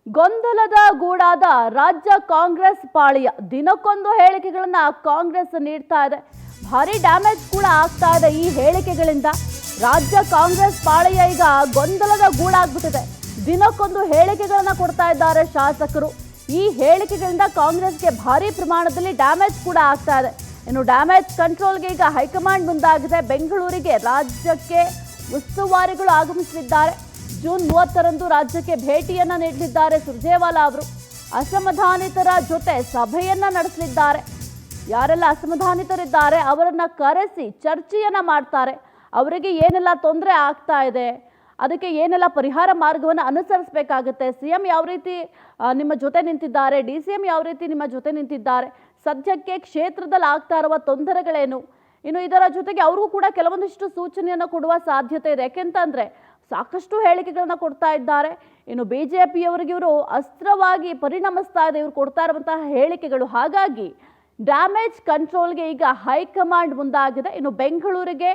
ಗೊಂದಲದ ಗೂಡಾದ ರಾಜ್ಯ ಕಾಂಗ್ರೆಸ್ ಪಾಳಿಯ ದಿನಕ್ಕೊಂದು ಹೇಳಿಕೆಗಳನ್ನ ಕಾಂಗ್ರೆಸ್ ನೀಡ್ತಾ ಇದೆ. ಭಾರಿ ಡ್ಯಾಮೇಜ್ ಕೂಡ ಆಗ್ತಾ ಇದೆ ಈ ಹೇಳಿಕೆಗಳಿಂದ. ರಾಜ್ಯ ಕಾಂಗ್ರೆಸ್ ಪಾಳಿಯ ಈಗ ಗೊಂದಲದ ಗೂಡಾಗ್ಬಿಟ್ಟಿದೆ. ದಿನಕ್ಕೊಂದು ಹೇಳಿಕೆಗಳನ್ನ ಕೊಡ್ತಾ ಇದ್ದಾರೆ ಶಾಸಕರು. ಈ ಹೇಳಿಕೆಗಳಿಂದ ಕಾಂಗ್ರೆಸ್ಗೆ ಭಾರಿ ಪ್ರಮಾಣದಲ್ಲಿ ಡ್ಯಾಮೇಜ್ ಕೂಡ ಆಗ್ತಾ ಇದೆ. ಇನ್ನು ಡ್ಯಾಮೇಜ್ ಕಂಟ್ರೋಲ್ಗೆ ಈಗ ಹೈಕಮಾಂಡ್ ಮುಂದಾಗಿದೆ. ಬೆಂಗಳೂರಿಗೆ ರಾಜ್ಯಕ್ಕೆ ಉಸ್ತುವಾರಿಗಳು ಆಗಮಿಸಲಿದ್ದಾರೆ. ಜೂನ್ 30ರಂದು ರಾಜ್ಯಕ್ಕೆ ಭೇಟಿಯನ್ನ ನೀಡಲಿದ್ದಾರೆ ಸುರ್ಜೇವಾಲಾ ಅವರು. ಅಸಮಾಧಾನಿತರ ಜೊತೆ ಸಭೆಯನ್ನ ನಡೆಸಲಿದ್ದಾರೆ. ಯಾರೆಲ್ಲ ಅಸಮಾಧಾನಿತರಿದ್ದಾರೆ ಅವರನ್ನ ಕರೆಸಿ ಚರ್ಚೆಯನ್ನ ಮಾಡ್ತಾರೆ. ಅವರಿಗೆ ಏನೆಲ್ಲ ತೊಂದರೆ ಆಗ್ತಾ ಇದೆ, ಅದಕ್ಕೆ ಏನೆಲ್ಲ ಪರಿಹಾರ ಮಾರ್ಗವನ್ನು ಅನುಸರಿಸಬೇಕಾಗುತ್ತೆ, ಸಿಎಂ ಯಾವ ರೀತಿ ನಿಮ್ಮ ಜೊತೆ ನಿಂತಿದ್ದಾರೆ, DCM ಯಾವ ರೀತಿ ನಿಮ್ಮ ಜೊತೆ ನಿಂತಿದ್ದಾರೆ, ಸದ್ಯಕ್ಕೆ ಕ್ಷೇತ್ರದಲ್ಲಿ ಆಗ್ತಾ ಇರುವ ತೊಂದರೆಗಳೇನು, ಇನ್ನು ಇದರ ಜೊತೆಗೆ ಅವ್ರಿಗೂ ಕೂಡ ಕೆಲವೊಂದಿಷ್ಟು ಸೂಚನೆಯನ್ನು ಕೊಡುವ ಸಾಧ್ಯತೆ ಇದೆ. ಯಾಕೆಂತಂದ್ರೆ ಸಾಕಷ್ಟು ಹೇಳಿಕೆಗಳನ್ನ ಕೊಡ್ತಾ ಇದ್ದಾರೆ. ಇನ್ನು BJPಯವರಿಗೆ ಇವರು ಅಸ್ತ್ರವಾಗಿ ಪರಿಣಮಿಸ್ತಾ ಇದೆ ಇವರು ಕೊಡ್ತಾ ಇರುವಂತಹ ಹೇಳಿಕೆಗಳು. ಹಾಗಾಗಿ ಡ್ಯಾಮೇಜ್ ಕಂಟ್ರೋಲ್ಗೆ ಈಗ ಹೈಕಮಾಂಡ್ ಮುಂದಾಗಿದೆ. ಇನ್ನು ಬೆಂಗಳೂರಿಗೆ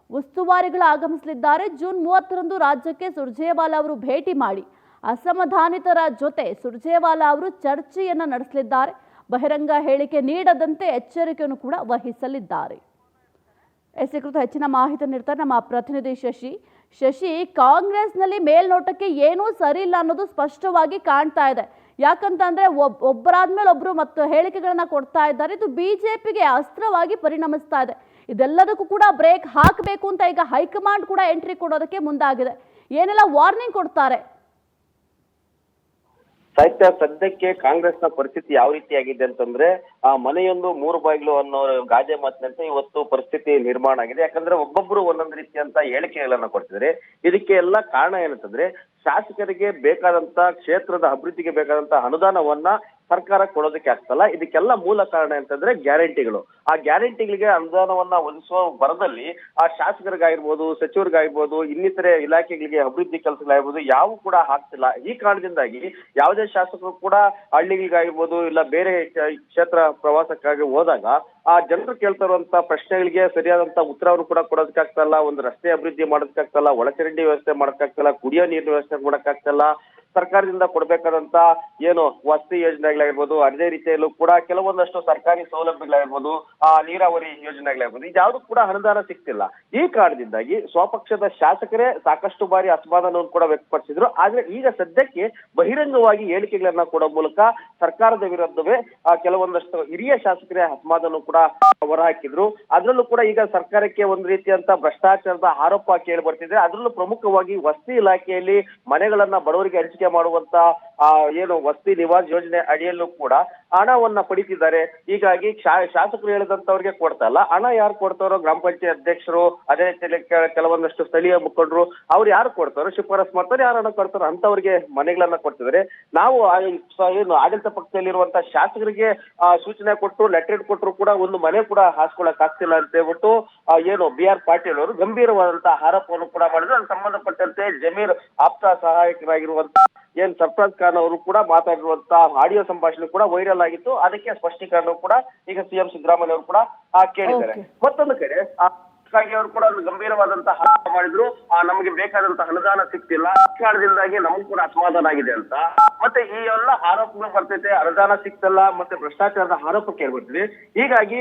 ಉಸ್ತುವಾರಿಗಳು ಆಗಮಿಸಲಿದ್ದಾರೆ. ಜೂನ್ 30ರಂದು ರಾಜ್ಯಕ್ಕೆ ಸುರ್ಜೇವಾಲಾ ಅವರು ಭೇಟಿ ಮಾಡಿ ಅಸಮಾಧಾನಿತರ ಜೊತೆ ಸುರ್ಜೇವಾಲಾ ಅವರು ಚರ್ಚೆಯನ್ನ ನಡೆಸಲಿದ್ದಾರೆ. ಬಹಿರಂಗ ಹೇಳಿಕೆ ನೀಡದಂತೆ ಎಚ್ಚರಿಕೆಯನ್ನು ಕೂಡ ವಹಿಸಲಿದ್ದಾರೆ. ಕುರಿತು ಹೆಚ್ಚಿನ ಮಾಹಿತಿ ನೀಡ್ತಾರೆ ನಮ್ಮ ಪ್ರತಿನಿಧಿ ಶಶಿ. ಕಾಂಗ್ರೆಸ್ನಲ್ಲಿ ಮೇಲ್ನೋಟಕ್ಕೆ ಏನೂ ಸರಿ ಇಲ್ಲ ಅನ್ನೋದು ಸ್ಪಷ್ಟವಾಗಿ ಕಾಣ್ತಾ ಇದೆ. ಯಾಕಂತಂದ್ರೆ ಒಬ್ಬರಾದ್ಮೇಲೆ ಒಬ್ರು ಮತ್ತು ಹೇಳಿಕೆಗಳನ್ನ ಕೊಡ್ತಾ ಇದ್ದಾರೆ. ಇದು BJPಗೆ ಅಸ್ತ್ರವಾಗಿ ಪರಿಣಮಿಸ್ತಾ ಇದೆ. ಇದೆಲ್ಲದಕ್ಕೂ ಕೂಡ ಬ್ರೇಕ್ ಹಾಕಬೇಕು ಅಂತ ಈಗ ಹೈಕಮಾಂಡ್ ಕೂಡ ಎಂಟ್ರಿ ಕೊಡೋದಕ್ಕೆ ಮುಂದಾಗಿದೆ. ಏನೆಲ್ಲ ವಾರ್ನಿಂಗ್ ಕೊಡ್ತಾರೆ? ಸಾಹಿತ್ಯ, ಸದ್ಯಕ್ಕೆ ಕಾಂಗ್ರೆಸ್ನ ಪರಿಸ್ಥಿತಿ ಯಾವ ರೀತಿಯಾಗಿದೆ ಅಂತಂದ್ರೆ ಮನೆಯೊಂದು ಮೂರು ಬಾಗಿಲು ಅನ್ನೋ ಗಾದೆ ಮಾತಿನಂತೆ ಇವತ್ತು ಪರಿಸ್ಥಿತಿ ನಿರ್ಮಾಣ ಆಗಿದೆ. ಯಾಕಂದ್ರೆ ಒಬ್ಬೊಬ್ರು ಒಂದೊಂದು ರೀತಿಯಂತ ಹೇಳಿಕೆಗಳನ್ನ ಕೊಡ್ತಿದ್ದಾರೆ. ಇದಕ್ಕೆ ಎಲ್ಲ ಕಾರಣ ಏನಂತಂದ್ರೆ ಶಾಸಕರಿಗೆ ಬೇಕಾದಂತ ಕ್ಷೇತ್ರದ ಅಭಿವೃದ್ಧಿಗೆ ಬೇಕಾದಂತ ಅನುದಾನವನ್ನ ಸರ್ಕಾರ ಕೊಡೋದಕ್ಕೆ ಆಗ್ತಲ್ಲ. ಇದಕ್ಕೆಲ್ಲ ಮೂಲ ಕಾರಣ ಅಂತಂದ್ರೆ ಗ್ಯಾರಂಟಿಗಳು. ಆ ಗ್ಯಾರಂಟಿಗಳಿಗೆ ಅನುದಾನವನ್ನ ಒದಗಿಸುವ ಬರದಲ್ಲಿ ಆ ಶಾಸಕರಿಗಾಗಿರ್ಬೋದು, ಸಚಿವರಿಗಾಗಿರ್ಬೋದು, ಇನ್ನಿತರೆ ಇಲಾಖೆಗಳಿಗೆ ಅಭಿವೃದ್ಧಿ ಕೆಲಸಗಳಾಗಿರ್ಬೋದು ಯಾವ ಕೂಡ ಆಗ್ತಿಲ್ಲ. ಈ ಕಾರಣದಿಂದಾಗಿ ಯಾವುದೇ ಶಾಸಕರು ಕೂಡ ಹಳ್ಳಿಗಳಿಗಾಗಿರ್ಬೋದು ಇಲ್ಲ ಬೇರೆ ಕ್ಷೇತ್ರ ಪ್ರವಾಸಕ್ಕಾಗಿ ಹೋದಾಗ ಆ ಜನರು ಕೇಳ್ತಾ ಇರುವಂತ ಪ್ರಶ್ನೆಗಳಿಗೆ ಸರಿಯಾದಂತ ಉತ್ತರವನ್ನು ಕೂಡ ಕೊಡೋದಕ್ಕಾಗ್ತಲ್ಲ. ಒಂದು ರಸ್ತೆ ಅಭಿವೃದ್ಧಿ ಮಾಡೋದಕ್ಕಾಗ್ತಲ್ಲ, ಒಳಚರಂಡಿ ವ್ಯವಸ್ಥೆ ಮಾಡೋಕ್ಕಾಗ್ತಲ್ಲ, ಕುಡಿಯೋ ನೀರಿನ ವ್ಯವಸ್ಥೆ ಕೊಡಕ್ಕಾಗ್ತಲ್ಲ. ಸರ್ಕಾರದಿಂದ ಕೊಡ್ಬೇಕಾದಂತ ಏನು ವಸತಿ ಯೋಜನೆಗಳಾಗಿರ್ಬೋದು, ಅದೇ ರೀತಿಯಲ್ಲೂ ಕೂಡ ಕೆಲವೊಂದಷ್ಟು ಸರ್ಕಾರಿ ಸೌಲಭ್ಯಗಳಾಗಿರ್ಬೋದು, ನೀರಾವರಿ ಯೋಜನೆಗಳಾಗಿರ್ಬೋದು, ಇದ್ಯಾವುದು ಕೂಡ ಅನುದಾನ ಸಿಗ್ತಿಲ್ಲ. ಈ ಕಾರಣದಿಂದಾಗಿ ಸ್ವಪಕ್ಷದ ಶಾಸಕರೇ ಸಾಕಷ್ಟು ಬಾರಿ ಅಸಮಾಧಾನವನ್ನು ಕೂಡ ವ್ಯಕ್ತಪಡಿಸಿದ್ರು. ಆದ್ರೆ ಈಗ ಸದ್ಯಕ್ಕೆ ಬಹಿರಂಗವಾಗಿ ಹೇಳಿಕೆಗಳನ್ನ ಕೊಡೋ ಮೂಲಕ ಸರ್ಕಾರದ ವಿರುದ್ಧವೇ ಕೆಲವೊಂದಷ್ಟು ಹಿರಿಯ ಶಾಸಕರೇ ಅಸಮಾಧಾನ ಕೂಡ ಹೊರಹಾಕಿದ್ರು. ಅದರಲ್ಲೂ ಕೂಡ ಈಗ ಸರ್ಕಾರಕ್ಕೆ ಒಂದು ರೀತಿಯಂತ ಭ್ರಷ್ಟಾಚಾರದ ಆರೋಪ ಕೇಳಿ ಬರ್ತಿದೆ. ಅದರಲ್ಲೂ ಪ್ರಮುಖವಾಗಿ ವಸತಿ ಇಲಾಖೆಯಲ್ಲಿ ಮನೆಗಳನ್ನ ಬಡವರಿಗೆ ಹಂಚಿಕೆ ಮಾಡುವಂತ ಏನು ವಸತಿ ನಿವಾಸ ಯೋಜನೆ ಅಡಿಯಲ್ಲೂ ಕೂಡ ಹಣವನ್ನ ಪಡಿತಿದ್ದಾರೆ. ಹೀಗಾಗಿ ಶಾಸಕರು ಹೇಳಿದಂತವ್ರಿಗೆ ಕೊಡ್ತಾ ಇಲ್ಲ. ಹಣ ಯಾರು ಕೊಡ್ತಾರೋ ಗ್ರಾಮ ಪಂಚಾಯತ್ ಅಧ್ಯಕ್ಷರು, ಅದೇ ರೀತಿಯಲ್ಲಿ ಕೆಲವೊಂದಷ್ಟು ಸ್ಥಳೀಯ ಮುಖಂಡರು, ಅವ್ರು ಯಾರು ಕೊಡ್ತಾರೋ ಶಿಫಾರಸ್ ಮಾಡ್ತಾರೆ, ಯಾರು ಹಣ ಕೊಡ್ತಾರೋ ಅಂತವ್ರಿಗೆ ಮನೆಗಳನ್ನ ಕೊಡ್ತಿದ್ದಾರೆ. ನಾವು ಏನು ಆಡಳಿತ ಪಕ್ಷದಲ್ಲಿರುವಂತಹ ಶಾಸಕರಿಗೆ ಸೂಚನೆ ಕೊಟ್ಟು ಲೆಟರ್ ಕೊಟ್ಟರು ಕೂಡ ಒಂದು ಮನೆ ಕೂಡ ಹಾಸ್ಕೊಳಕ್ ಆಗ್ತಿಲ್ಲ ಅಂತ ಹೇಳ್ಬಿಟ್ಟು ಏನು BR ಪಾಟೀಲ್ ಅವರು ಗಂಭೀರವಾದಂತಹ ಆರೋಪವನ್ನು ಕೂಡ ಮಾಡಿದ್ರು. ಅದಕ್ಕೆ ಸಂಬಂಧಪಟ್ಟಂತೆ ಜಮೀರ್ ಆಪ್ತ ಸಹಾಯಕರಾಗಿರುವಂತ ಏನ್ ಸರ್ಫರಾಜ್ ಖಾನ್ ಅವರು ಕೂಡ ಮಾತಾಡಿರುವಂತ ಆಡಿಯೋ ಸಂಭಾಷಣೆ ಕೂಡ ವೈರಲ್ ಆಗಿತ್ತು. ಅದಕ್ಕೆ ಸ್ಪಷ್ಟೀಕರಣ ಕೂಡ ಈಗ CM ಸಿದ್ದರಾಮಯ್ಯ ಅವರು ಕೂಡ ಕೇಳಿದ್ದಾರೆ. ಮತ್ತೊಂದು ಕಡೆ ಅವರು ಕೂಡ ಗಂಭೀರವಾದಂತಹ ಆರೋಪ ಮಾಡಿದ್ರು. ನಮಗೆ ಬೇಕಾದಂತಹ ಅನುದಾನ ಸಿಗ್ತಿಲ್ಲ, ಕಾರಣದಿಂದಾಗಿ ನಮಗೂ ಕೂಡ ಅಸಮಾಧಾನ ಆಗಿದೆ ಅಂತ. ಮತ್ತೆ ಈ ಎಲ್ಲ ಆರೋಪಗಳು ಬರ್ತೈತೆ, ಅನುದಾನ ಸಿಗ್ತಲ್ಲ, ಮತ್ತೆ ಭ್ರಷ್ಟಾಚಾರದ ಆರೋಪ ಕೇಳ್ಬರ್ತೀವಿ. ಹೀಗಾಗಿ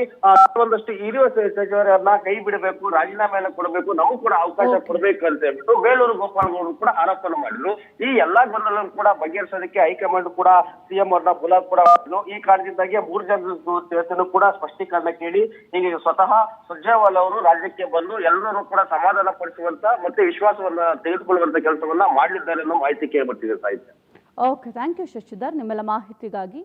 ಒಂದಷ್ಟು ಹಿರಿಯ ಸಚಿವರನ್ನ ಕೈ ಬಿಡಬೇಕು, ರಾಜೀನಾಮೆಯನ್ನು ಕೊಡಬೇಕು, ನಮಗೂ ಕೂಡ ಅವಕಾಶ ಕೊಡಬೇಕು ಅಂತ ಹೇಳ್ಬಿಟ್ಟು ಬೇಲೂರು ಗೋಪಾಲಗೌಡರು ಕೂಡ ಆರೋಪನ ಮಾಡಿದ್ರು. ಈ ಎಲ್ಲಾ ಗೊಂದಲ ಕೂಡ ಬಗೆಹರಿಸೋದಕ್ಕೆ ಹೈಕಮಾಂಡ್ ಕೂಡ CM ಅವ್ರನ್ನ ಬುಲಾವ್ ಕೂಡ ಮಾಡಿದ್ರು. ಈ ಕಾರಣದಿಂದಾಗಿ 3 ಜನರು ಕೂಡ ಸ್ಪಷ್ಟೀಕರಣ ಕೇಳಿ ಈಗ ಸ್ವತಃ ಸುರ್ಜೇವಾಲಾ ಅವರು ರಾಜ್ಯಕ್ಕೆ ಬಂದು ಎಲ್ಲರೂ ಕೂಡ ಸಮಾಧಾನ ಪಡಿಸುವಂತ ಮತ್ತೆ ವಿಶ್ವಾಸವನ್ನ ತೆಗೆದುಕೊಳ್ಳುವಂತ ಕೆಲಸವನ್ನ ಮಾಡಲಿದ್ದಾರೆ ಅನ್ನೋ ಮಾಹಿತಿ ಕೇಳಿಬರ್ತಿದೆ ಸಾಹಿತ್ಯ. ಓಕೆ, ಥ್ಯಾಂಕ್ ಯು ಶಶಿಧರ್ ನಿಮ್ಮೆಲ್ಲ ಮಾಹಿತಿಗಾಗಿ.